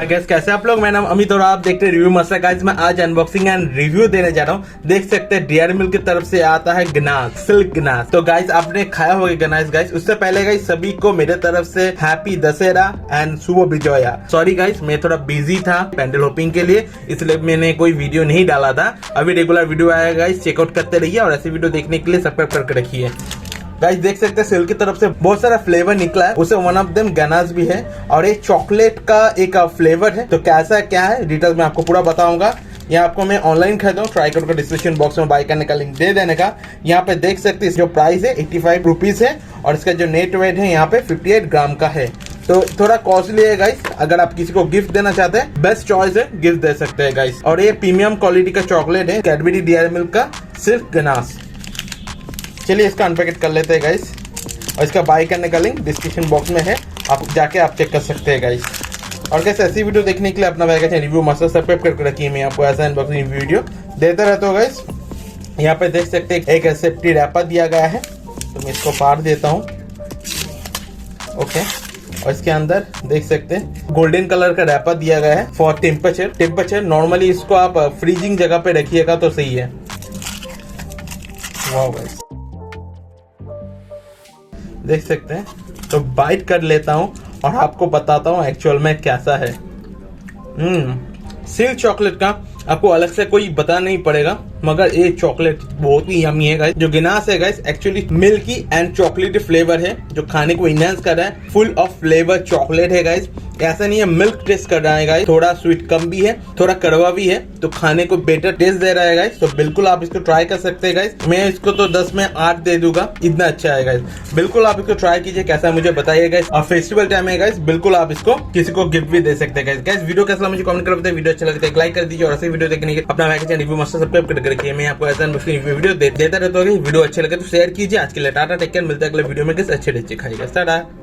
Guys कैसे आप लोग। मैं नाम अमित और आप देखते हैं रिव्यू मस्ता। गाइस मैं आज अनबॉक्सिंग एंड रिव्यू देने जा रहा हूँ। देख सकते हैं डेयरी मिल्क की तरफ से आता है गनाश, सिल्क गनाश। तो गाइस आपने खाया होगा गनाश गाइस। उससे पहले गाइस सभी को मेरे तरफ से happy Dussehra and Shubh Vijaya. Sorry guys मैं थोड़ा बिजी था पैंडल होपिंग के लिए, इसलिए मैंने कोई वीडियो नहीं डाला था। अभी रेगुलर वीडियो आएगा गाइस, चेकआउट करते रहिए और ऐसी वीडियो देखने के लिए सब्सक्राइब करके रखिए। गाइस देख सकते हैं सिल्क की तरफ से बहुत सारा फ्लेवर निकला है, उसे वन ऑफ देम गनाश भी है और ये चॉकलेट का एक फ्लेवर है। तो कैसा क्या है डिटेल में आपको पूरा बताऊंगा। यहाँ आपको मैं ऑनलाइन खरीदा हूँ, ट्राई करके डिस्क्रिप्शन बॉक्स में बाय करने का लिंक दे देने का। यहाँ पे देख सकते हैं जो प्राइस है 85 रुपीज है और इसका जो नेट वेट है यहाँ पे 58 ग्राम का है। तो थोड़ा कॉस्टली है गाइस। अगर आप किसी को गिफ्ट देना चाहते हैं बेस्ट चॉइस है, गिफ्ट दे सकते हैं गाइस। और ये प्रीमियम क्वालिटी का चॉकलेट है, कैडबरी डेयरी मिल्क का सिल्क गनाश। चलिए इसका अनपैकेट कर लेते हैं गाइस और इसका बाय करने का लिंक डिस्क्रिप्शन बॉक्स में है, आप जाके आप चेक कर सकते हैं गाइस। और कैसे ऐसी वीडियो देखने के लिए अपना रिव्यू मस्त सब्सक्राइब करके रखिए। मैं आपको ऐसा अनबॉक्सिंग वीडियो देता रहता हूँ गाइस। यहाँ पे देख सकते हैं एक सेफ्टी रैपर दिया गया है, तो मैं इसको फाड़ देता हूँ। ओके, और इसके अंदर देख सकते हैं गोल्डन कलर का रैपर दिया गया है फॉर टेम्परेचर। नॉर्मली इसको आप फ्रीजिंग जगह पे रखिएगा तो सही है। वाओ गाइस देख सकते हैं। तो बाइट कर लेता हूं और आपको बताता हूं एक्चुअल में कैसा है। सिल्क चॉकलेट का आपको अलग से कोई बता नहीं पड़ेगा, मगर ये चॉकलेट बहुत ही यमी है गाइस। जो गनाश है गाइस एक्चुअली मिल्की एंड चॉकलेटी फ्लेवर है जो खाने को इनहेंस कर रहा है। फुल ऑफ फ्लेवर चॉकलेट है गाइस, ऐसा नहीं है मिल्क टेस्ट कर रहा है गाइस। थोड़ा स्वीट कम भी है, थोड़ा कड़वा भी है, तो खाने को बेटर टेस्ट दे रहा है गाइस। तो बिल्कुल आप इसको ट्राई कर सकते हैं गाइस। मैं इसको तो 10 में 8 दे दूंगा, इतना अच्छा है गाइस। बिल्कुल आप इसको ट्राई कीजिए, कैसा मुझे बताइए गाइस। और फेस्टिवल टाइम है गाइस, बिल्कुल आप इसको किसी को गिफ्ट भी दे सकते हैं गाइस। वीडियो कैसा मुझे कमेंट कर बताइए। वीडियो अच्छा लगता है लाइक कर दीजिए और ऐसे वीडियो देखने के अपना रिव्यू मस्त सब्सक्राइब करके रखिए। मैं आपको ऐसा वीडियो देता रहता हूँ। वीडियो अच्छे लगे तो शेयर कीजिए। आज के लिए टाटा, टेक केयर, मिलता है अगले वीडियो में। किस अच्छे खाइएगा।